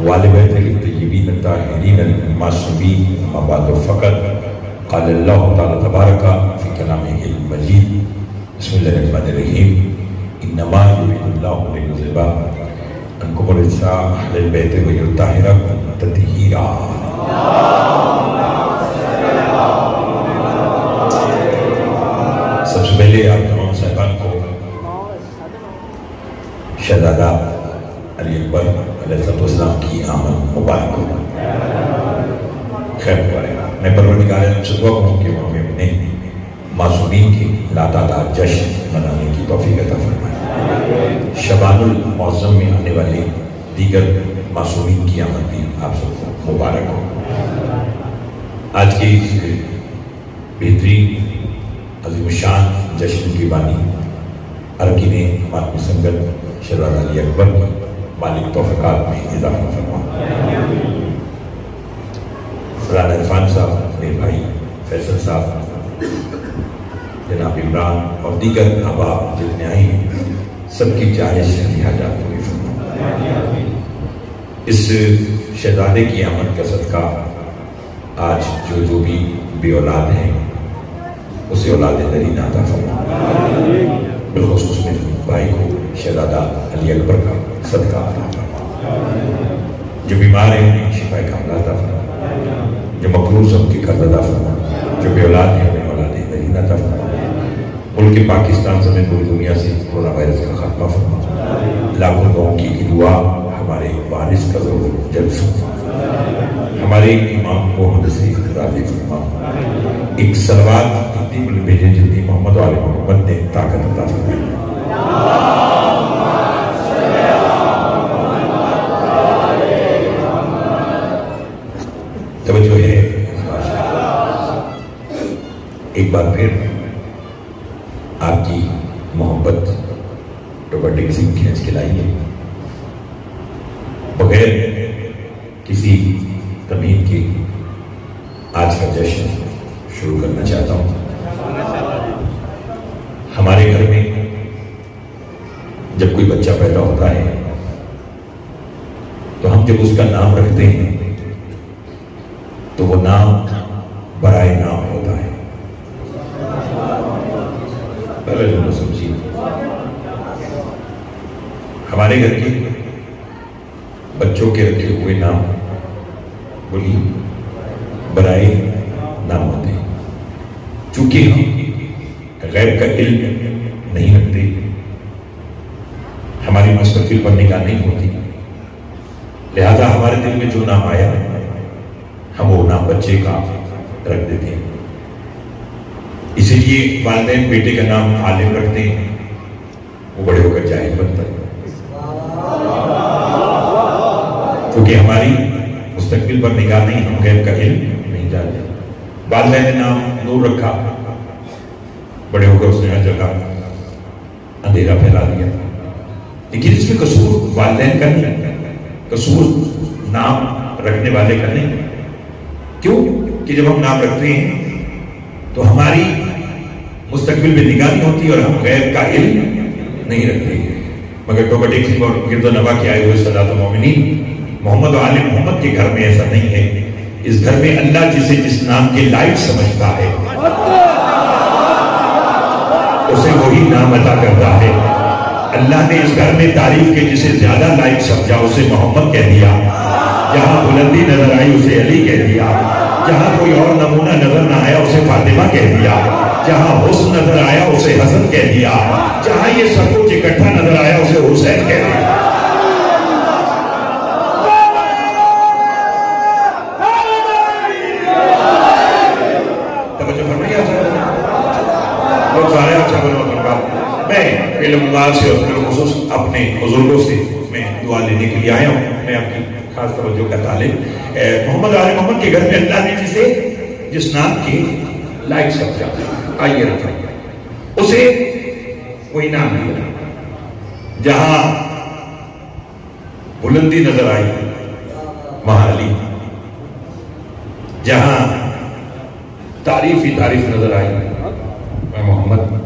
والبیت الطیبین الطاہرین المعصومین اما بعد فقط قال اللہ تعالی تبارک فی کلامہ المجید بسم اللہ الرحمن الرحیم انما یرید اللہ لیذہب عنکم الرجس اہل البیت ویطہرکم تطہیرا۔ سب سے پہلے آپ تمام صاحبان کو شہزادہ علی اکبر علیہ السلام کی آمد مبارک ہو، خیر مبارک۔ میں پروردگار عالم سے دعا کروں کہ وہ ہمیں اپنے معصومین کی لاتعداد جشن منانے کی توفیق عطا فرمائے۔ شبان المعظم میں آنے والے دیگر معصومین کی آمد بھی آپ سب کو مبارک ہو۔ آج کی اس بہترین عظیم الشان جشن کی بانی ارکین ماتمی سنگت شہزادہ علی اکبر مالک توفیقات میں اضافہ فرما۔ رانا عرفان صاحب، میرے بھائی فیصل صاحب، جناب عمران اور دیگر احباب جتنے آئے ہیں سب کی چاہش حاجات پوری فرما۔ اس شہزادے کی آمد کا صدقہ آج جو بھی بے اولاد ہیں اسے اولاد نرین عطا فرما، بالخصوص میرے بھائی کو شہزادہ علی اکبر کا صدقہ عطا فرما، جو بیمار ہیں انہیں شفا کاملہ عطا فرما، جو مقروض ہیں ان کی قرض عطا فرما، جو بے اولاد ہیں انہیں اولاد نرین عطا فرما، ملک پاکستان سمیت پوری دنیا سے کورونا وائرس کا خاتمہ فرما، لاکھوں لوگوں کی دعا ہمارے وارث کا ضرور جلد فرما، ہمارے امام کو حد سے راضی فرما، ایک صلوات اتنی بل بھیجے جتنی محمد و آل محمد نے طاقت عطا فرمائی۔ توجہ ہے ایک بار پھر آپ کی محبت روبرٹک سنگھ کھینچ کے لائی ہے۔ بغیر کسی تمہید کے آج کا جشن شروع کرنا چاہتا ہوں۔ ہمارے گھر میں جب کوئی بچہ پیدا ہوتا ہے تو ہم جب اس کا نام رکھتے ہیں تو وہ نام برائے نام ہوتا ہے۔ پہلے جو سمجھیے، ہمارے گھر کے بچوں کے رکھے ہوئے نام وہی برائے نام ہوتے ہیں۔ چونکہ ہم غیب کا علم نہیں رکھتے، ہماری مستقبل پر نگاہ نہیں ہوتی، لہذا ہمارے دل میں جو نام آیا ہم وہ نام بچے کا رکھ دیتے ہیں۔ اسی لیے والدین بیٹے کا نام عالم رکھتے ہیں، وہ بڑے ہو کر جاہل بنتا ہے، کیونکہ ہماری مستقبل پر نگاہ نہیں، ہم غیب کا علم نہیں جانتے۔ والدین نے نام نور رکھا، بڑے ہو کر اس نے ہر جگہ اندھیرا پھیلا دیا، لیکن اس میں قصور والدین کا نہیں، قصور نام رکھنے والے کا نہیں۔ کیوں کہ جب ہم نام رکھتے ہیں تو ہماری مستقبل میں نگاہ نہیں ہوتی اور ہم غیب کا علم نہیں رکھتے۔ مگر روبرٹک سنگھ اور گرد و نواح کے آئے ہوئے سادات المومنین محمد و آل محمد کے گھر میں ایسا نہیں ہے۔ اس گھر میں اللہ جسے جس نام کے لائق سمجھتا ہے اسے وہی نام عطا کرتا ہے۔ اللہ نے اس گھر میں تعریف کے جسے زیادہ لائق سمجھا اسے محمد کہہ دیا، جہاں بلندی نظر آئی اسے علی کہہ دیا، جہاں کوئی اور نمونہ نظر نہ آیا اسے فاطمہ کہہ دیا، جہاں حسن نظر آیا اسے حسن کہہ دیا، جہاں یہ سب کچھ اکٹھا نظر آیا اسے حسین کہہ دیا۔ میں علم اللہ سے اور بالخصوص اپنے بزرگوں سے میں دعا لینے کے لیے آیا ہوں۔ میں آپ کی خاص توجہ کا طالب محمد آل محمد کے گھر میں اللہ نے جسے جس نام کے لائق سمجھا آئیے رکھا اسے وہی نام دیا، جہاں بلندی نظر آئی وہاں علی، جہاں تعریف ہی تعریف نظر آئی میں محمد،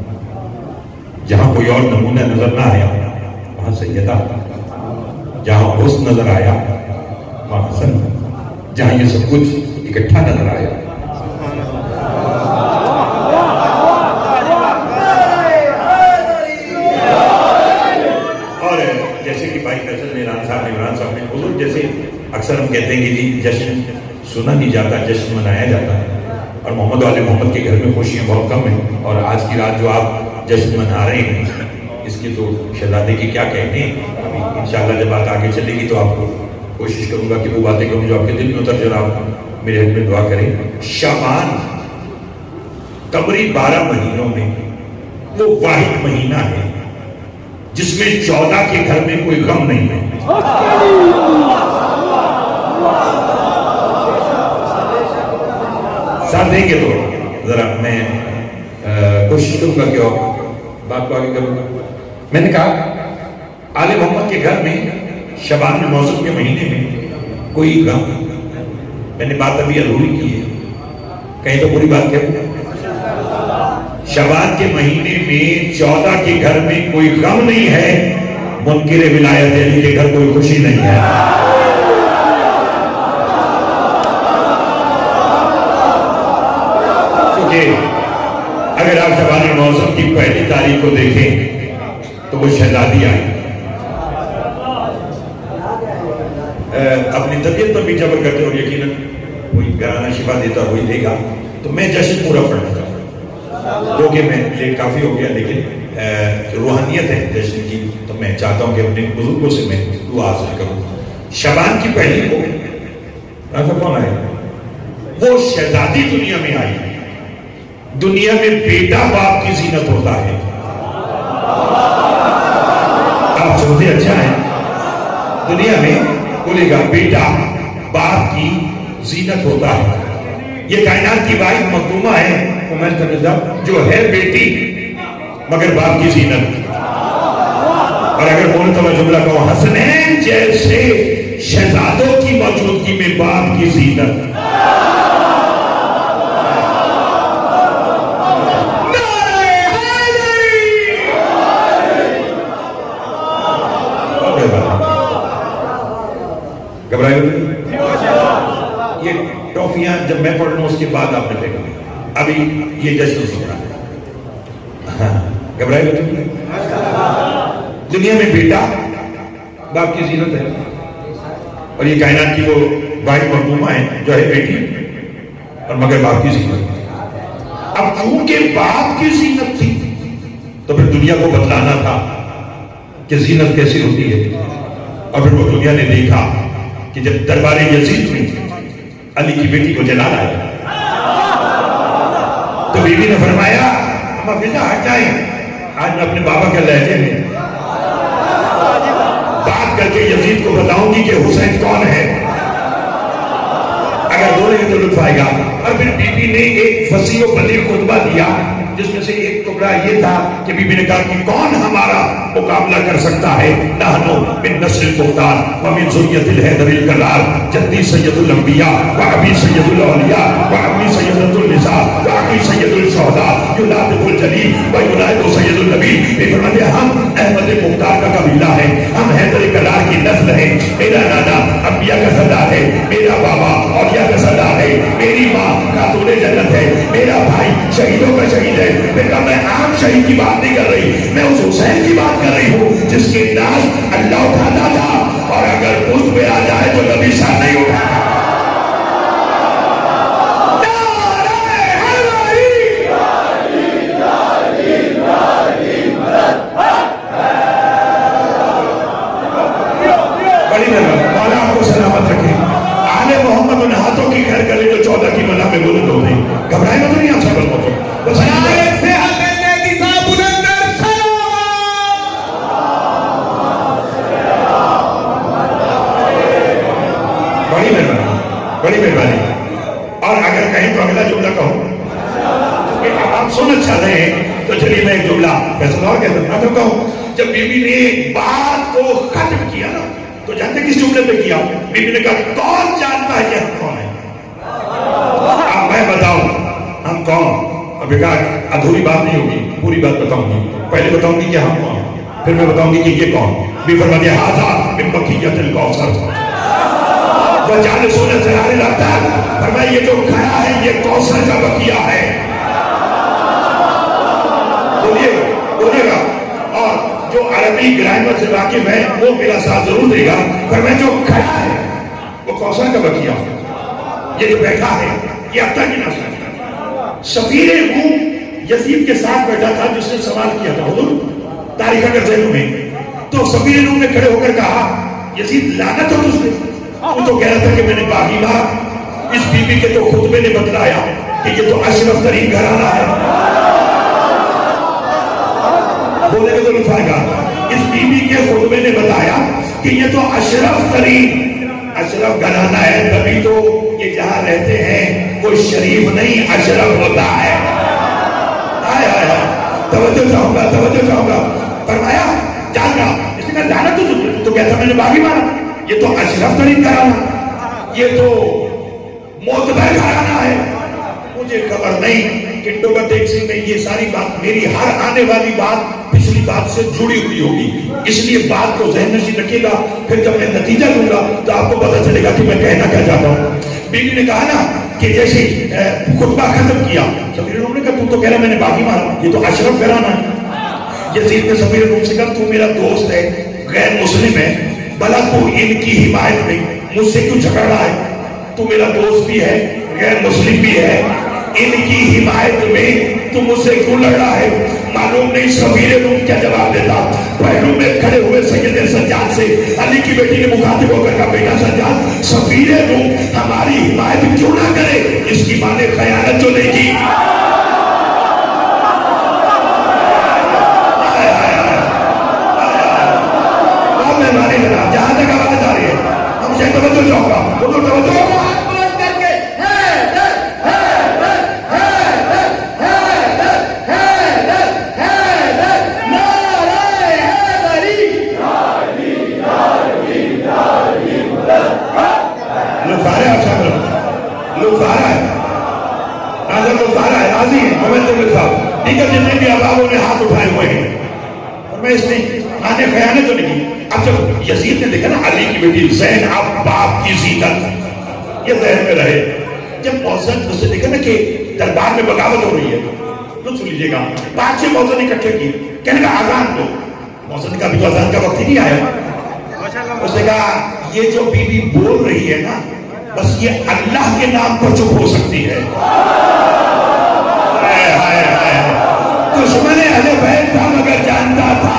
جہاں کوئی اور نمونہ نظر نہ آیا وہاں سیدہ، جہاں حسن نظر آیا ماں حسن جہاں یہ سب کچھ اکٹھا نظر آیا. اور جیسے کہ بھائی فیصل عمران صاحب نے حضور جیسے اکثر ہم کہتے ہیں کہ جی جشن سنا نہیں جاتا، جشن منایا جاتا ہے، اور محمد والے محمد کے گھر میں خوشیاں بہت کم ہیں. اور آج کی رات جو آپ جشن منا رہے ہیں اس کی تو شہزادے کی کیا کہتے ہیں. ابھی انشاءاللہ جب بات آگے چلے گی تو آپ کو کوشش کروں گا کہ وہ باتیں کروں جو آپ کے دل میں اتر جائیں، آپ میرے حق میں دعا کریں. شعبان قمری 12 مہینوں میں وہ واحد مہینہ ہے جس میں 14 کے گھر میں کوئی غم نہیں ہے. ساتھ دیں گے تو ذرا میں کوشش کروں گا کہ بات کو آگے کروں گا. میں نے کہا آل محمد کے گھر میں شعبان المعظم کے مہینے میں کوئی غم. میں نے بات ابھی ادھوری کی ہے، کہیں تو پوری بات کہوں. شعبان کے مہینے میں 14 کے گھر میں کوئی غم نہیں ہے، منکر ولایت علی کے گھر کوئی خوشی نہیں ہے. اگر آپ شعبان المعظم کی پہلی تاریخ کو دیکھیں تو وہ شہزادی آئی، اپنی طبیعت پر بھی جبر کرتے اور یقیناً کوئی گھرانہ شفا دیتا ہوئی دے گا. تو میں جشن پورا پڑھنا چاہتا ہوں، کہ میں لیٹ کافی ہو گیا، لیکن روحانیت ہے جشن کی، تو میں چاہتا ہوں کہ اپنے بزرگوں سے میں دعا حاصل کروں. شعبان کی پہلی کو ایسا کون آئے؟ وہ شہزادی دنیا میں آئی. دنیا میں بیٹا باپ کی زینت ہوتا ہے. آپ سمجھے اچھا ہے، دنیا میں بولے گا بیٹا باپ کی زینت ہوتا ہے. یہ کائنات کی واحد مخدومہ ہے جو ہے بیٹی مگر باپ کی زینت. اور اگر بولے تو میں جملہ کہوں، حسنین جیسے شہزادوں کی موجودگی میں باپ کی زینت. یہ ٹافیاں جب میں پڑھ لوں اس کے بعد آپ نے دیکھا، ابھی یہ جشن سنا ہے. گھبرائے ہوتے دنیا میں بیٹا باپ کی زینت ہے، اور یہ کائنات کی وہ واحد مخدومہ ہے جو ہے بیٹی اور مگر باپ کی زینت. اب چونکہ باپ کی زینت تھی تو پھر دنیا کو بتلانا تھا کہ زینت کیسی ہوتی ہے. اور پھر وہ دنیا نے دیکھا کہ جب دربار یزید میں علی کی بیٹی کو جلا لایا تو بی بی نے فرمایا اما فضا ہٹ جائیں، آج میں اپنے بابا کے لہجے میں بات کر کے یزید کو بتاؤں گی کہ حسین کون ہے. اگر بولیں گے تو لطف آئے گا. اور پھر بی بی نے ایک فصیح و بلیغ خطبہ دیا جس میں سے ایک ٹکڑا یہ تھا کہ بی بی نے کہا کہ کون ہمارا مقابلہ کر سکتا ہے. نحنو من نسل المختار ومن ذریۃ الحیدر الکرار، جدی سید الانبیاء وابی سید الاولیاء وابی سید النساء وابی سید الشہداء یلاطف الجلیل ویولاد سید النبی. یہ فرماتے ہیں ہم احمد مختار کا قبیلہ ہے، ہم حیدر کرار کی نسل ہے. میرا نانا انبیاء کا سردار ہے، میرا بابا اولیاء کا سردار ہے، میری ماں خاتون جنت ہے، میرا بھائی شہیدوں کا شہید ہے. میں عام شہید کی بات نہیں کر رہی، میں اس حسین کی بات کر رہی ہوں جس کے ناز اللہ اٹھاتا تھا، اور اگر اس پہ آ جائے تو نبی ساتھ نہیں اٹھاتا. بڑی مہربانی، مولا آپ کو سلامت رکھے. آل محمد ان ہاتھوں کی خیر کرے جو 14 کی منا میں بلند ہوتے ہیں. گھبرائے نہ تو نہیں آپ سب ہوتے بس بڑی مہربانی. اور اگر کہیں تو اگلا جملہ کہوں کہ آپ سن چاہ رہے ہیں تو چلیے میں ایک جملہ فیصلہ اور کہتا تو کہوں. جب بی بی نے بات کو ختم کیا نا تو جانتے کس جملے پہ کیا؟ بی بی نے کہا کون جانتا ہے کہ ہم کون ہیں؟ اب میں بتاؤں ہم کون. اب کہا ادھوری بات نہیں ہوگی، پوری بات بتاؤں گی. پہلے بتاؤں گی کہ ہم کون، پھر میں بتاؤں گی کہ یہ کون. بھی فرماتے ہیں ہاذا من بقیۃ الکوثر. وہ جانے سونے سرانے لگتا ہے فرمایا یہ جو کھڑا ہے یہ کوثر کا بقیہ ہے. بولیے گا. اور جو عربی گرامر سے واقف ہے وہ میرا ساتھ ضرور دے گا. فرمایا جو کھڑا ہے وہ کوثر کا بقیہ ہے. یہ جو بیٹھا ہے یہ اب تک ہی نہ سمجھا. سفیر روم یزید کے ساتھ بیٹھا تھا جس نے سوال کیا تھا حضور تاریخ اگر ذہن میں تو سفیر روم نے کھڑے ہو کر کہا یزید لعنت ہو تجھ پہ. وہ تو کہہ رہا تھا کہ میں نے باغی مار اس بی بی کے تو خطبے نے بتلایا کہ یہ تو اشرف ترین گھرانہ ہے. بولے گا تو لطف آئے گا. اس بی بی کے خطبے نے بتایا کہ یہ تو اشرف گھرانہ ہے. تبھی تو یہ جہاں رہتے ہیں کوئی شریف نہیں اشرف ہوتا ہے. توجہ چاہوں گا. فرمایا جان گا. اس نے کہا لعنت تو کہتا میں نے باغی مارا. یہ تو اشرف ترین گھرانہ یہ تو معتبر گھرانہ ہے. مجھے خبر نہیں کہ ڈوبر ٹیکسی میں یہ ساری بات میری ہر آنے والی بات پچھلی بات سے جڑی ہوئی ہوگی. اس لیے بات کو ذہن نشین رکھیے گا. پھر جب میں نتیجہ دوں گا تو آپ کو پتہ چلے گا کہ میں کہنا کیا چاہتا ہوں. بیوی نے کہا نا کہ جیسے خطبہ ختم کیا سفیر روم نے کہا تو کہہ رہا میں نے باغی مارا یہ تو اشرف گھرانہ ہے. یزید نے سفیر روم سے کہا تو میرا دوست ہے غیر مسلم ہے بھلا تو ان کی حمایت میں مجھ سے کیوں جھگڑ رہا ہے. تو میرا دوست بھی ہے غیر مسلم بھی ہے ان کی حمایت میں تو مجھ سے کیوں لڑ رہا ہے. معلوم نہیں سفیر روم کیا جواب دیتا. پہلو میں کھڑے ہوئے سید سجاد سے علی کی بیٹی نے مخاطب ہو کر کہا بیٹا سجاد سفیر روم ہماری حمایت کیوں نہ کرے. اس کی ماں نے خیانت جو نہیں کی. جہاں تک آواز آ رہی ہے ہم سے توجہ چاہوں گا. دیگر جتنے بھی ابابوں نے ہاتھ اٹھائے ہوئے ہیں اور میں اس نے آنے خیانت تو نہیں کی. اب جب یزید نے دیکھا نا علی کی بیٹی زینب باپ کی زینت یہ ذہن میں رہے. جب موزن اس نے دیکھا نا کہ دربار میں بغاوت ہو رہی ہے تو سن لیجیے گا 5-6 موزن اکٹھے کی کہنے کا آزان دو. موزن کا بھی تو آزان کا وقت ہی نہیں آیا. اس نے کہا یہ جو بی بی بول رہی ہے نا بس یہ اللہ کے نام پر چپ ہو سکتی ہے. دشمن اہل بیت تھا مگر جانتا تھا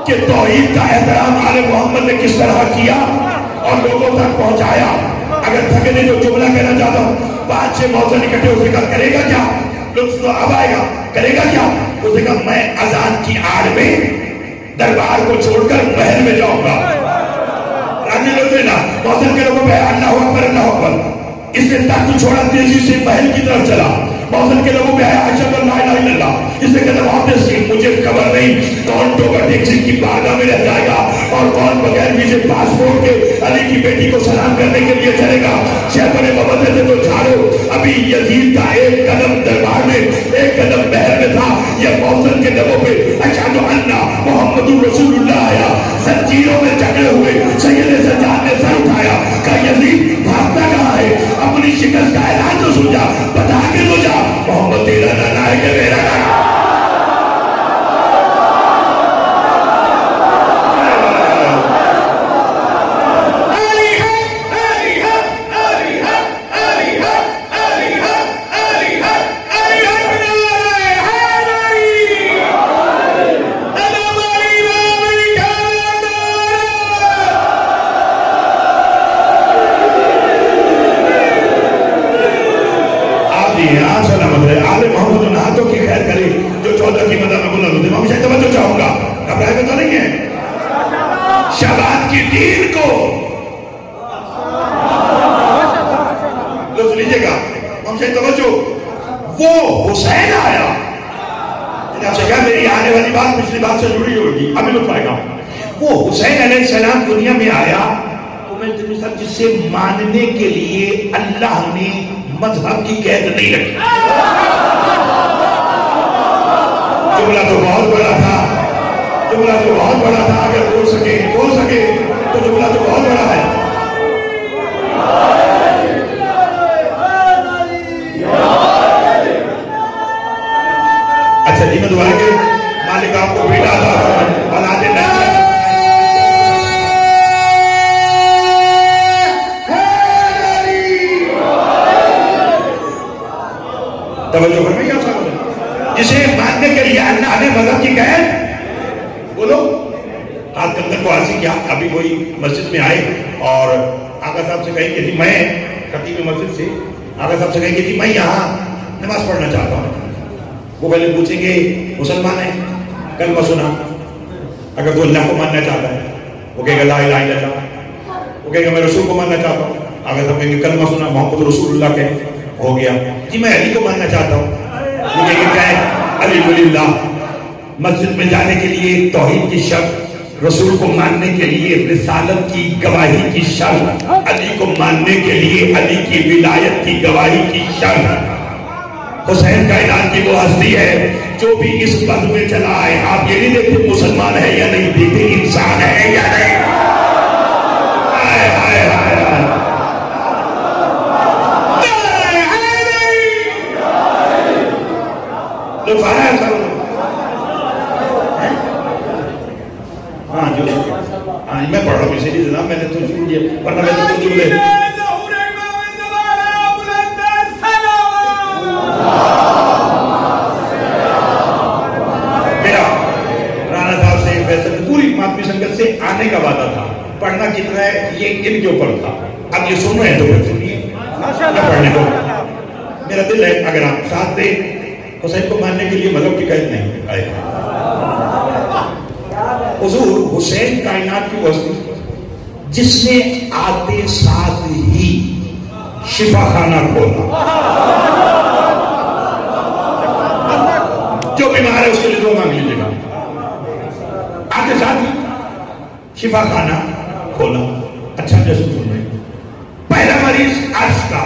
کہ توحید کا احترام آل محمد نے کس طرح کیا اور لوگوں تک پہنچایا. اگر تھکنے جو جملہ کہنا چاہتا ہوں 5-6 موزن اکٹھے اسے کہا کرے گا کیا. لطف تو اب آئے گا. کرے گا کیا. اسے کہا میں اذان کی آڑ میں دربار کو چھوڑ کر محل میں جاؤں گا. موزن کے لوگوں پہ اللہ اکبر اللہ اکبر. اس نے تخت چھوڑا تیزی سے محل کی طرف چلا. موزن کے لوگوں پہ آیا اشہد ان لا الہ الا اللہ. اس نے کہا واپس کی مجھے خبر نہیں کون ٹوبر ٹیکسی کی بارگاہ میں رہ جائے گا اور کون بغیر ویزے پاسپورٹ کے علی کی بیٹی کو سلام کرنے کے لیے چلے گا. شیخ نے مبدل سے تو جھاڑو ابھی یزید کا ایک قدم دربار میں ایک قدم محل میں تھا. یہ موزن کے لبوں پہ اشہد ان محمد رسول اللہ آیا. زنجیروں میں جکڑے ہوئے سید سجاد نے سر اٹھایا. کہا یزید بھاگتا کہاں ہے. اپنی شکست کا اعلان تو سمجھا بتا کے تو جا محمد تیرا نانا ہے کہ میرا نانا. شہباز کی دین کو لطف لیجیے گا ہم سے توجہ. وہ حسین آیا. آپ سے کہا میری آنے والی بات پچھلی بات سے جڑی ہوگی ابھی لطف آئے گا. وہ حسین علیہ السلام دنیا میں آیا تو میں جس سے ماننے کے لیے اللہ نے مذہب کی قید نہیں رکھی. جملہ تو بہت بڑا تھا. جملہ تو بہت بڑا تھا. اگر بول سکے تو جملہ تو بہت بڑا ہے. اچھا جی، میں دوبارہ کہ مالک آپ کو بیٹا تھا اولاد نہیں توجہ فرمائیے آپ صاحب، جسے ماننے کے لیے اللہ نے مذہب کی قید بولو ہاتھ کندر کو حاصل کیا. ابھی کوئی مسجد میں آئے اور آقا صاحب سے کہیں کہ جی میں خطیب مسجد سے آقا صاحب سے کہیں کہ جی میں یہاں نماز پڑھنا چاہتا ہوں. وہ پہلے پوچھیں گے مسلمان ہیں، کلمہ سنا. اگر وہ اللہ کو ماننا چاہتا ہے وہ کہے گا لا الہ الا اللہ، وہ کہے گا میں رسول کو ماننا چاہتا ہوں. آقا صاحب کہیں گے کلمہ سنا محمد رسول اللہ کے ہو گیا. جی میں علی کو ماننا چاہتا ہوں، وہ کہے گا کیا ہے علی ولی اللہ. مسجد میں جانے کے لیے توحید کی شرط، رسول کو ماننے کے لیے رسالت کی گواہی کی شرط، علی کو ماننے کے لیے علی کی ولایت کی گواہی کی شرط. حسین کائنات کی وہ ہستی ہے جو بھی اس پد میں چلا ہے. آپ یہ نہیں دیکھتے مسلمان ہے یا نہیں، دیکھتے انسان ہے یا نہیں. آئے آئے آئے ہاں جو میں پڑھ رہا ہوں اسی لیے جناب میں نے تو چھوڑ دیا ورنہ میں تو چھوڑ دے. میرا رانا صاحب سے فیصل پوری ماتمی سنگت سے آنے کا وعدہ تھا. پڑھنا کتنا ہے یہ ان کے اوپر تھا. اب یہ سن رہے ہیں تو پھر سنیے پڑھنے کو. میرا دل ہے اگر آپ ساتھ دیں حسین کو ماننے کے لیے مذہب کی قید نہیں آئے. حضور حسین کائنات کی وسطی جس نے آتے ساتھ ہی شفا خانہ کھولا. جو بیمار ہے اس کے لیے دعا مانگ لیجیے گا. آتے ساتھ ہی شفا خانہ کھولا. اچھا جیسے سن رہے پہلا مریض عرش کا.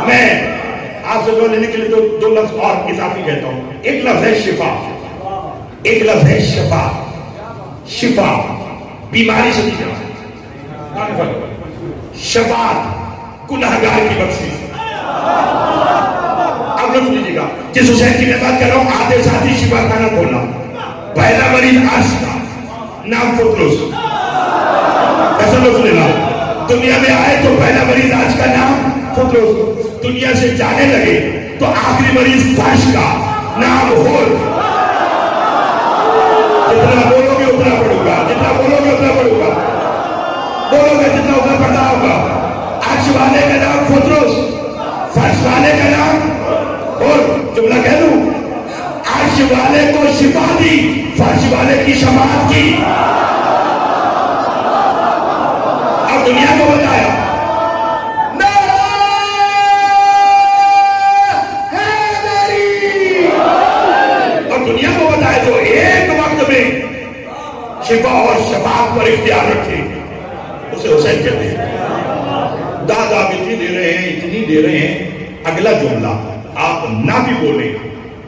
میں آپ سے دعا لینے کے لیے دو لفظ اور اضافی کہتا ہوں. ایک لفظ ہے شفا، ایک لفظ ہے شفا. شفا بیماری سے شفاعت گناہگار کی بخشش. اب لفظ لیجیے گا جس حسین کی میں بات کر رہا ہوں آتے ساتھ ہی شفا خانہ کھولا. پہلا مریض عرش کا نام فطرس. ایسا لفظ لینا دنیا میں آئے تو پہلا مریض عرش کا نام فطرس. دنیا سے جانے لگے تو آخری مریض فرش کا نام ہول. جتنا بولو گے اتنا پڑھوں گا، جتنا بولو گے اتنا پڑھوں گا، بولو گے جتنا اتنا پڑھتا ہوگا. عرش والے کا نام فطرس، فرش والے کا نام ہول. جملہ کہہ دوں عرش والے کو شفا دی، فرش والے کی شفاعت کی. اب دنیا کو بتایا دنیا کو بتائے تو ایک وقت میں شفا اور شفاعت پر اختیار رکھے اسے حسین کہتے ہیں. دادا آپ اتنی دے رہے ہیں، اتنی دے رہے ہیں. اگلا جملہ آپ نہ بھی بولیں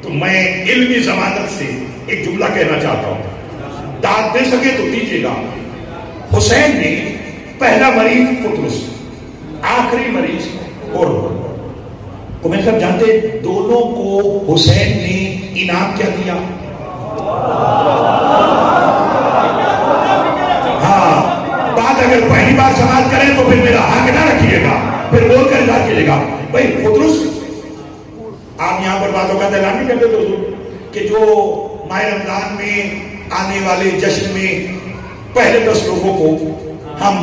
تو میں علمی ضمانت سے ایک جملہ کہنا چاہتا ہوں. داد دے سکے تو دیجیے گا. حسین نے پہلا مریض فطرس، آخری مریض اور کو میں سب جانتے دونوں کو حسین نے انعام کیا دیا. ہاں بات اگر پہلی بار سماعت کریں تو پھر میرا حق نہ رکھیے گا، پھر بول کر اظہار کیجیے گا. بھائی فطرس آپ یہاں پر باتوں کا اعلان نہیں کرتے دوستوں کہ جو ماہ رمضان میں آنے والے جشن میں پہلے 10 لوگوں کو ہم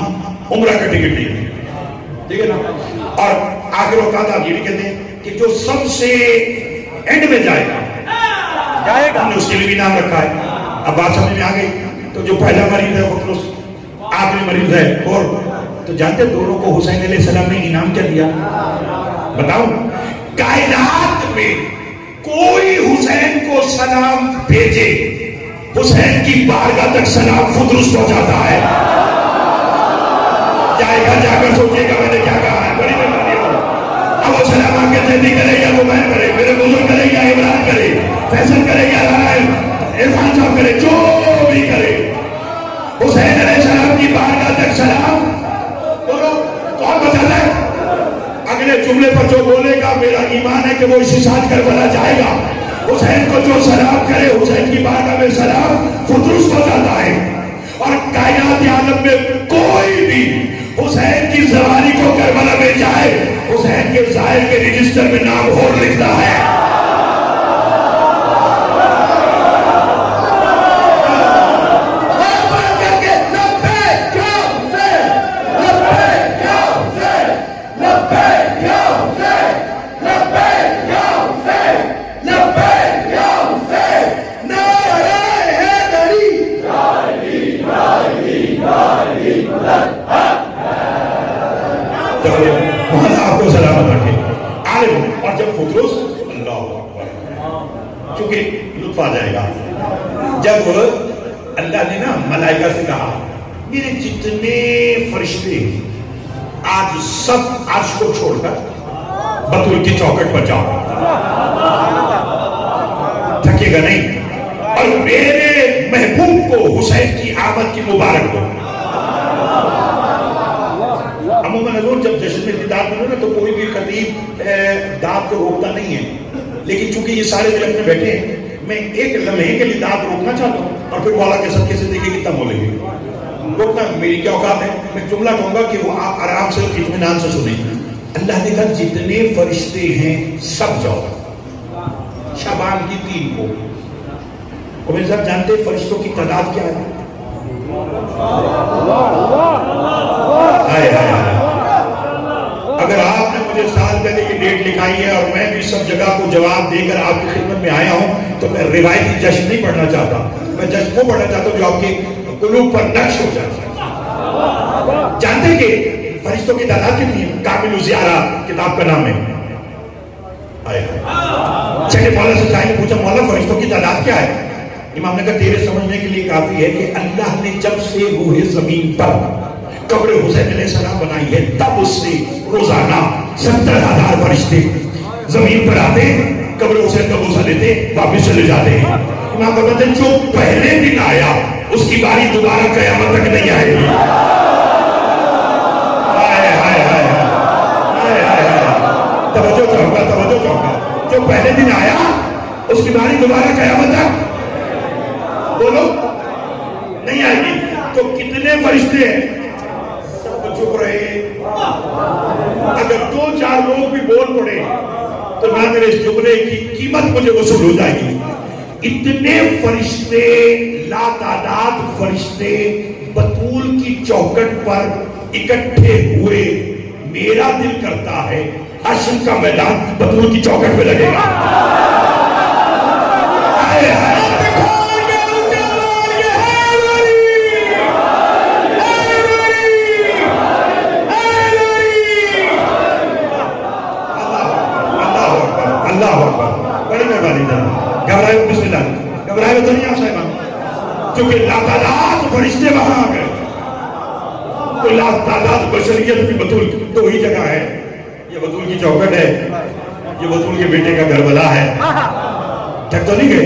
عمرہ کا ٹکٹ دیں گے، ٹھیک ہے نا. اور آخر اوقات آپ یہ بھی کہتے ہیں کہ جو سب سے اینڈ میں جائے گا ہم نے اس کے لیے بھی نام رکھا ہے. اب بات سمجھ میں آ گئی. تو جو پہلا مریض ہے فطرس، آخری مریض ہے اور تو جانتے دونوں کو حسین علیہ السلام نے انعام کیا دیا؟ بتاؤ. کائنات میں کوئی حسین کو سلام بھیجے حسین کی بارگاہ تک سلام فطرس پہنچاتا ہے. جائے گا جا کر سوچے گا میں نے کیا کہا ہے. بڑی مہربانی ہو. اب وہ سلام آ کے جلدی کرے یا زبیر کرے، میرے بزرگ کرے یا عمران کرے، فیصل کرے یا عرفان صاحب کرے، جو بھی کرے تک سلام بولو، کون بچاتا ہے؟ اگلے جملے پر جو بولے گا میرا ایمان ہے کہ وہ اسی ساتھ کربلا جائے گا. حسین کو جو سلام کرے حسین کی بارگاہ میں سلام فطرس ہو جاتا ہے. اور کائنات عالم میں کوئی بھی حسین کی سواری کو کربلا میں جائے حسین کے ظاہر کے رجسٹر میں نام اور لکھتا ہے. آپ کو سلامت رکھے عالم. اور جب فطرس اللہ اکبر، چونکہ لطف آ جائے گا، جب اللہ نے نا ملائکہ سے کہا میرے جتنے فرشتے آج سب عرش کو چھوڑ کر بطول کی چوکٹ پر جاؤ، تھکے گا نہیں، اور میرے محبوب کو حسین کی آمد کی مبارک ہو. عموماً حضور جب جشن میں دیدار ملے نا تو کوئی بھی خطیب داد کو روکتا نہیں ہے، لیکن چونکہ یہ سارے دل اپنے بیٹھے ہیں میں ایک لمحے کے لیے داد روکنا چاہتا ہوں اور پھر والا کے سب کے سے دیکھے کتنا بولے گے. روکنا میری کیا اوقات ہے، میں جملہ کہوں گا کہ وہ آپ آرام سے اطمینان سے سنیں. اللہ نے کہا جتنے فرشتے ہیں سب جاؤ شعبان کی 3 کو. کوئی صاحب جانتے ہیں فرشتوں کی تعداد کیا ہے؟ اگر آپ نے مجھے سال پہلے کی ڈیٹ لکھائی ہے اور میں بھی سب جگہ کو جواب دے کر آپ کی خدمت میں آیا ہوں تو میں روایتی جشن نہیں پڑھنا چاہتا، میں جشن کو پڑھنا چاہتا ہوں جو آپ کے قلوب پر نقش ہو جاتا. جانتے کہ فرشتوں کی تعداد کتنی ہے؟ کامل الزیارہ کتاب کا نام ہے. چلے مولا سے چاہیے پوچھا مولا فرشتوں کی تعداد کیا ہے؟ امام نے کہا تیرے سمجھنے کے لیے کافی ہے کہ اللہ نے جب سے روح زمین پر قبر حسین علیہ السلام بنائی ہے تب اس سے روزانہ 70,000 فرشتے زمین پر آتے قبر حسین کا بوسہ لیتے واپس چلے جاتے ہیں. امام کہتے ہیں جو پہلے دن آیا اس کی باری دوبارہ قیامت تک نہیں آئے گی. توجہ چاہوں گا جو پہلے دن آیا اس کی باری دوبارہ قیامت تک بولو نہیں آئے گی. تو کتنے فرشتے ہیں؟ سب چپ رہے. اگر 2-4 لوگ بھی بول پڑے تو نہ میرے اس جملے کی قیمت مجھے وصول ہو جائے گی. اتنے فرشتے لا تعداد فرشتے بطول کی چوکٹ پر اکٹھے ہوئے. میرا دل کرتا ہے حشر کا میدان بطول کی چوکٹ پہ لگے گا. گھبرائے بسم اللہ گھبرائے تو نہیں آپ صاحبان کیونکہ لا تعداد فرشتے وہاں آ گئے. تو لا تعداد بشریت کی بطول تو ہی جگہ ہے. یہ بطول کی چوکٹ ہے، یہ بطول کے بیٹے کا کربلا ہے. تھک تو نہیں گئے؟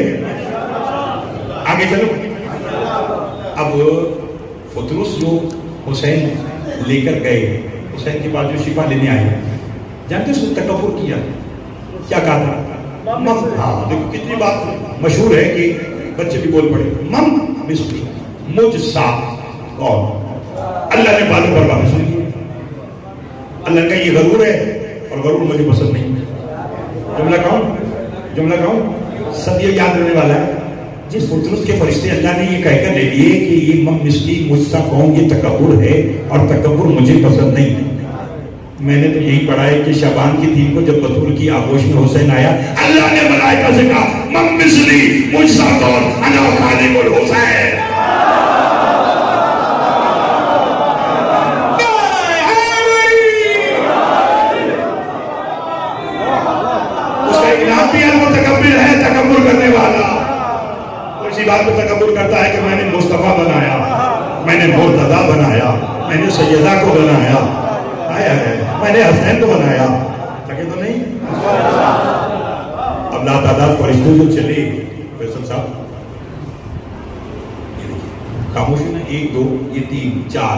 آگے چلو. اب فطرس جو حسین لے کر گئے حسین کے پاس جو شفا لینے آئے جانتے اس نے تکبر کیا. کیا کہا تھا؟ ہاں دیکھو کتنی بات مشہور ہے کہ بچے بھی بول پڑے. مم مثلی مجھ سا کون؟ اللہ نے بالوں پر واپس نہیں کیا. اللہ نے کہا یہ غرور ہے اور غرور مجھے پسند نہیں. جملہ کہوں صدیوں یاد رہنے والا ہے. جس فطرس کے فرشتے اللہ نے یہ کہہ کر لے لیے کہ یہ مم مثلی مجھ سا کون، یہ تکبر ہے اور تکبر مجھے پسند نہیں ہے. میں نے تو یہی پڑھا ہے کہ شعبان کی 3 کو جب بطول کی آغوش میں حسین آیا اللہ نے ملائکہ سے کہا من مثلی مجھ سا کون انا خالق الحسین. اس کا اعلان بھی المتکبر ہے، تکبر کرنے والا. وہ اسی بات پہ تکبر کرتا ہے کہ میں نے مصطفیٰ بنایا، میں نے مرتضیٰ بنایا، میں نے سیدہ کو بنایا، میں نے حسین کو بنایا. تھکے تو نہیں؟ اب لا تعداد فرشتے جو چلے فیصل صاحب خاموشی میں 1 2 یہ 3 4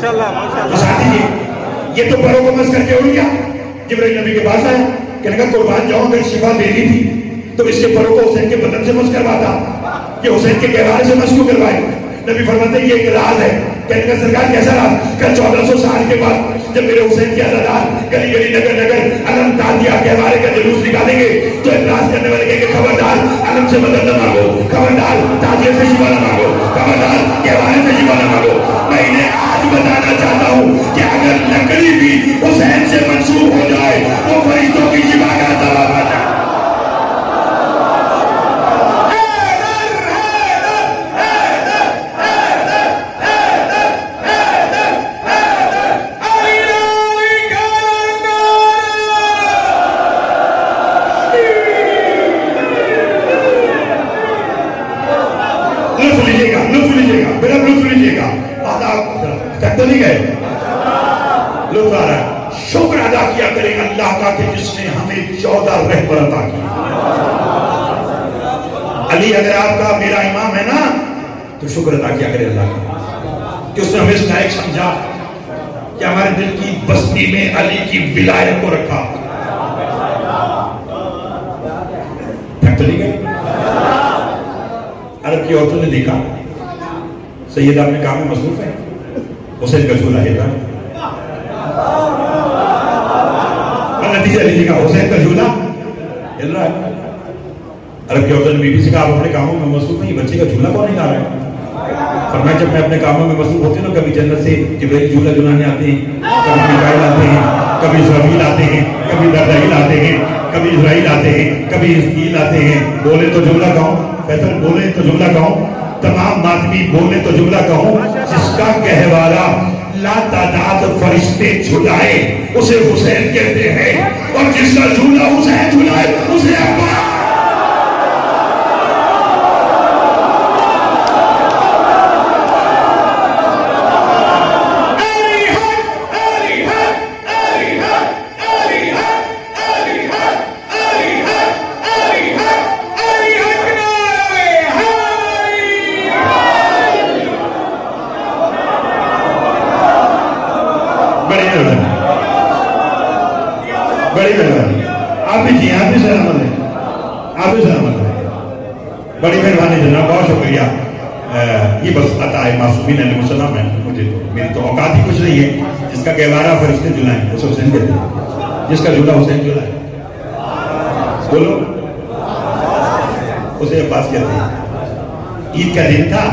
تو ساتھی جی یہ تو پروں کو مس کر کے اڑ گیا. جبرائیل نبی کے پاس آیا کہنے کا قربان جاؤں اگر شفا دینی تھی تو اس کے پروں کو حسین کے بدن سے مس کرواتا, کہ حسین کے گہوارے سے مس کیوں کروائے. نبی فرماتے ہیں یہ ایک راز ہے. کہنے کا سرکار کیسا راز؟ کہ 1400 سال کے بعد جب میرے حسین کے عزادار گلی گلی نگر نگر علم تازیہ گہوارے کا جلوس نکالیں گے تو اعتراض کرنے والے کہیں گے خبردار علم سے مدد نہ مانگو, خبردار تازیہ سے شفا نہ مانگو, خبردار گہوارے سے شفا نہ مانگو. میں انہیں آج بتانا چاہتا ہوں کہ اگر لکڑی بھی حسین سے منسوب ہو جائے تو فرشتوں کی شفا کا سبب بن جائے. لطف آ رہا ہے. شکر ادا کیا کریں اللہ کا کہ جس نے ہمیں 14 رہبر عطا کیا. علی اگر آپ کا میرا امام ہے نا تو شکر ادا کیا کریں اللہ کا کہ اس نے ہمیں اس لائق سمجھا کہ ہمارے دل کی بستی میں علی کی ولایت کو رکھا. پھر تو نہیں گئے. عرب کی عورتوں نے دیکھا سیدہ اپنے کام میں مصروف ہے, حسین کا جھولا ہل رہا ہے. نتیجہ لیجیے گا حسین کا جھولا ہل رہا ہے. عرب کی عورتوں نے بی بی سے کہا آپ اپنے کاموں میں مصروف نہیں, بچے کا جھولا کون نہیں لا رہا ہے؟ فرمایا جب میں اپنے کاموں میں مصروف ہوتی ہوں کبھی جنت سے جبرائیل جھولا جھلانے آتے ہیں, کبھی میکائیل آتے ہیں, کبھی اسرافیل آتے ہیں, کبھی دردائیل آتے ہیں, کبھی اسرائیل آتے ہیں, کبھی حزقیل آتے ہیں. بولے تو جملہ کہوں فیصل, بولے تو جملہ کہوں, تمام ماتمی بولے تو جملہ کہوں, جس کا گہوارہ لا تعداد فرشتے جھلائے اسے حسین کہتے ہیں, اور جس کا جھولا حسین جھلائے اسے عباس. بڑی مہربانی جناب, بہت شکریہ. یہ بس عطا ہے معصومین علیہ السلام ہے. مجھے تو میری تو اوقات ہی کچھ نہیں ہے. جس کا گہوارہ فرشتے جھلائیں اسے حسین کہتے ہیں, جس کا جھولا حسین جھلائے بولو اسے عباس کہتے ہیں. عید کا دن تھا,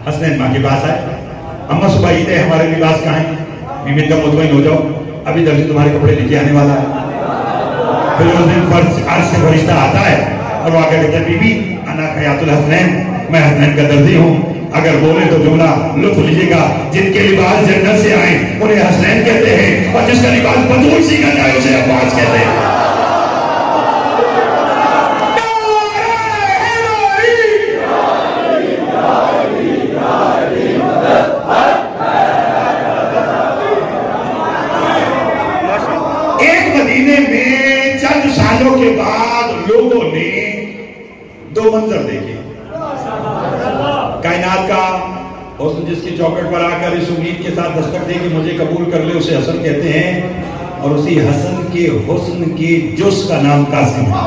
حسنین ماں کے پاس آئے, اماں صبح عید ہے ہمارے لباس کہاں ہیں؟ بیوی کا مطمئن ہو جاؤ ابھی درجی تمہارے کپڑے لے کے آنے والا ہے. پھر اس دن عرض سے فرشتہ آتا ہے اور وہ آگے کہتے ہیں بی بی انا خیاط الحسنین, میں حسنین کا درزی ہوں. اگر بولے تو جملہ لطف لیجیے گا, جن کے لباس جنت سے آئیں انہیں حسنین کہتے ہیں, اور جس کا لباس بدول سی کا جائے اسے عباس کہتے ہیں. ایک مدینے میں چند سالوں کے بعد لوگوں نے دو منظر دیکھے. کائنات کا حسن جس کی چوکٹ پر آ کر اس امید کے ساتھ دستک دے کہ مجھے قبول کر لے اسے حسن کہتے ہیں, اور اسی حسن کے حسن کے جز کا نام قاسم ہے.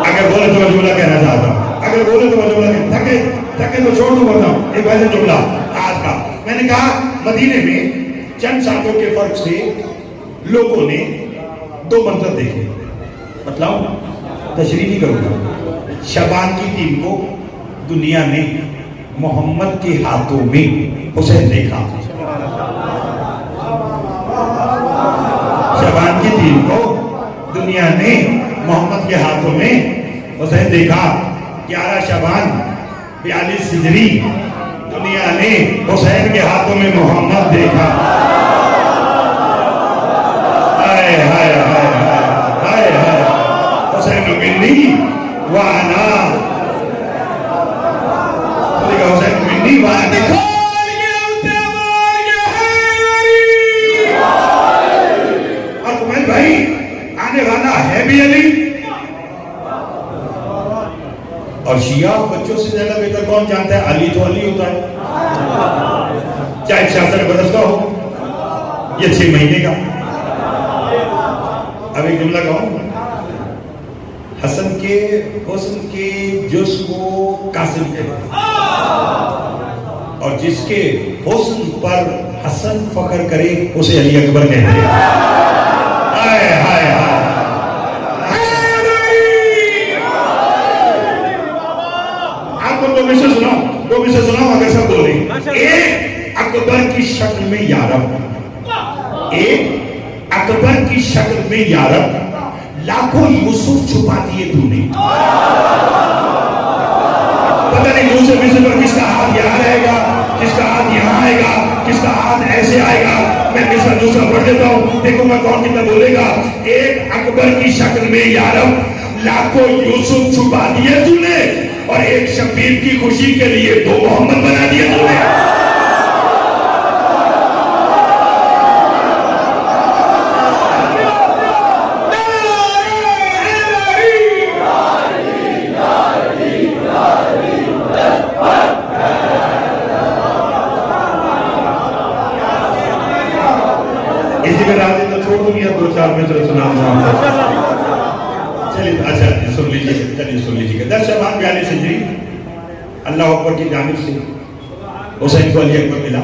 اگر بولے تو میں جملہ کہنا چاہتا ہوں, اگر بولے تو میں جملہ تھکے تو چھوڑ دوں بولتا ہوں. ایک ویسے جملہ آج کا میں نے کہا مدینے میں چند ساتوں کے فرق سے لوگوں نے دو منظر دیکھے. بتلاؤں, تشریح نہیں کروں گا. شعبان کی 3 کو دنیا نے محمد کے ہاتھوں میں حسین دیکھا. شعبان کی 3 کو دنیا نے محمد کے ہاتھوں میں حسین دیکھا. 11 شعبان 42 ہجری دنیا نے حسین کے ہاتھوں میں محمد دیکھا. ہائے ہائے ہائے ہائے ہائے, حسین منی وانا, حسین منی وانا. اور تمہیں بھائی آنے والا ہے بھی علی, اور شیعہ شیعہ بچوں سے زیادہ بہتر کون جانتا ہے؟ علی تو علی ہوتا ہے، چاہے 66 برس کا ہو یا 6 مہینے کا۔ اب ایک جملہ کہوں، حسن کے حسن کے جز کو قاسم کہتے ہیں، اور جس کے حسن پر حسن فخر کرے اسے علی اکبر کہتے ہیں۔ ہائے ہائے ہائے، آپ کو دو میں سے سناؤں اگر سب بولیں۔ ایک اکبر کی شکل میں یارب، ایک اکبر کی شکل میں یارب، لاکھوں یوسف چھپا دیے تو نے۔ پتہ نہیں یوسف مصر پر کس کا ہاتھ یہاں رہے گا، کس کا ہاتھ یہاں آئے گا، کس کا ہاتھ ایسے آئے گا۔ میں مصر دوسرا پڑھ دیتا ہوں، دیکھو میں کون کتنا بولے گا۔ ایک اکبر کی شکل میں یارب، لاکھوں یوسف چھپا دیے تو نے، اور ایک شبیر کی خوشی کے لیے 2 محمد بنا دیے تو نے۔ اسی میں راضی تو چھوڑ دوں گی، 2-4 میں سے سنا چلیے۔ اچھا سن لیجیے، چلیے سن لیجیے۔ 10 شعبان 42 ہجری، اللہ اکبر کی جانب سے حسین کو علی اکبر ملا۔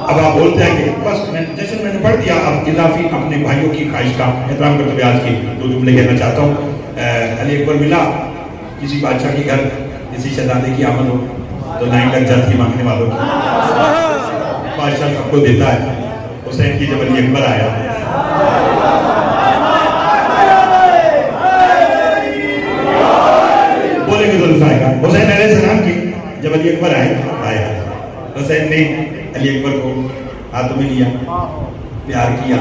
اب آپ بولتے ہیں کہ بس جیسے میں نے پڑھ دیا، اب اضافی اپنے بھائیوں کی خواہش کا احترام کرتے ہوئے آج کی 2 جملے کہنا چاہتا ہوں۔ علی اکبر ملا، کسی بادشاہ کے گھر کسی شہزادے کی آمد ہو تو لائن لگ جاتی مانگنے والوں کی، بادشاہ سب کو دیتا ہے۔ حسین کی جب علی اکبر آیا، بولے گے ضرور آئے گا، حسین علیہ السلام کی جب علی اکبر آیا، حسین نے علی اکبر کو ہاتھ میں لیا، پیار کیا،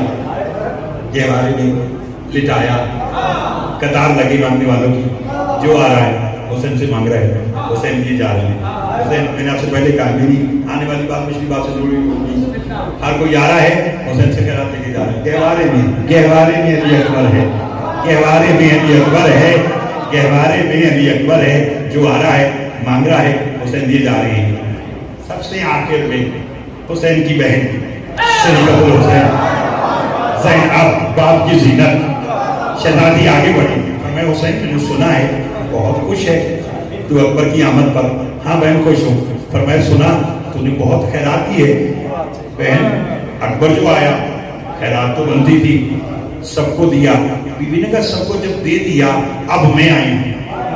گہوارے میں لٹایا، قطار لگی مانگنے والوں کی، جو آ رہا ہے حسین سے مانگ رہے ہیں، حسین یہ جا رہے ہیں۔ حسین میں نے آپ سے پہلے کہا میری آنے والی بات پچھلی بات سے ضروری ہوگی، ہر کوئی آ رہا ہے حسین سے خیرات لے کے جا رہے ہیں۔ گہوارے میں علی اکبر ہے، گہوارے میں علی اکبر ہے، گہوارے میں علی اکبر ہے، جو آ رہا ہے مانگ رہا ہے، حسین یہ جا رہے ہیں۔ سب سے آخر میں حسین کی بہن شریف الحسین زینب، باپ کی زینت، شہزادی آگے بڑھی، میں حسین نے سنا ہے بہت خوش ہے تو اکبر کی آمد پر۔ ہاں بہن خوش ہوں، فرمایا سنا تو نے بہت خیرات کی ہے بہن، اکبر جو آیا خیرات تو بنتی تھی، سب کو دیا۔ بی بی نے کہا سب کو جب دے دیا اب میں آئی ہوں،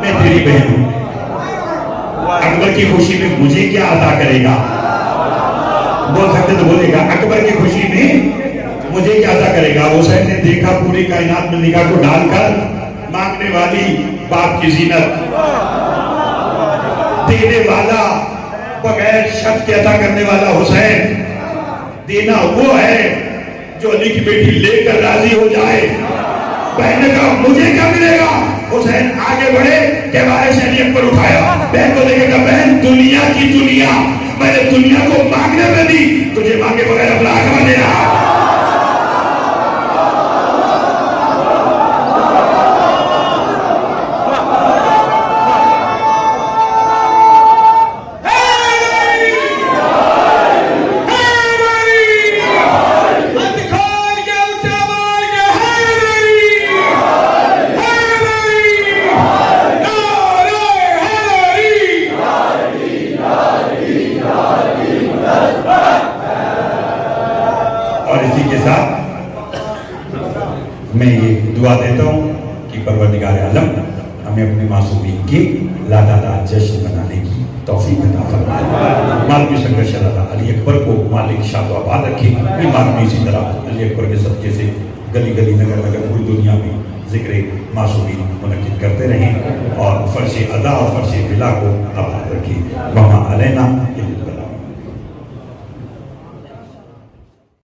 میں تیری بہن ہوں، اکبر کی خوشی میں مجھے کیا عطا کرے گا؟ بول سکتے تو بولے گا اکبر کی خوشی میں مجھے کیا عطا کرے گا؟ حسین نے دیکھا پوری کائنات میں نگاہ کو ڈال کر، مانگنے والی باپ کی زینت، دینے والا بغیر شرط کے عطا کرنے والا حسین۔ دینا وہ ہے جو علی کی بیٹی لے کر راضی ہو جائے۔ بہن نے کہا مجھے کیا ملے گا؟ حسین آگے بڑھے، کہوارے سے علی اکبر اٹھایا، بہن کو دیکھے گا بہن دنیا کی دنیا میں نے دنیا کو مانگنے میں دی، تجھے مانگے بغیر اپنا اکبر دے رہا۔ میں یہ دعا دیتا ہوں کہ پروردگار عالم ہمیں اپنے معصومین کے لادادار جشن منانے کی توفیق عطا فرمائے۔ مالکی شنکر شرح علی اکبر کو مالک شاد و آباد رکھے۔ مالکی اسی طرح علی اکبر کے صدقے سے گلی گلی نگر نگر پوری دنیا میں ذکر معصومین منعقد کرتے رہیں اور فرش ادا اور فرش بلا کو آباد رکھے۔ وما علینا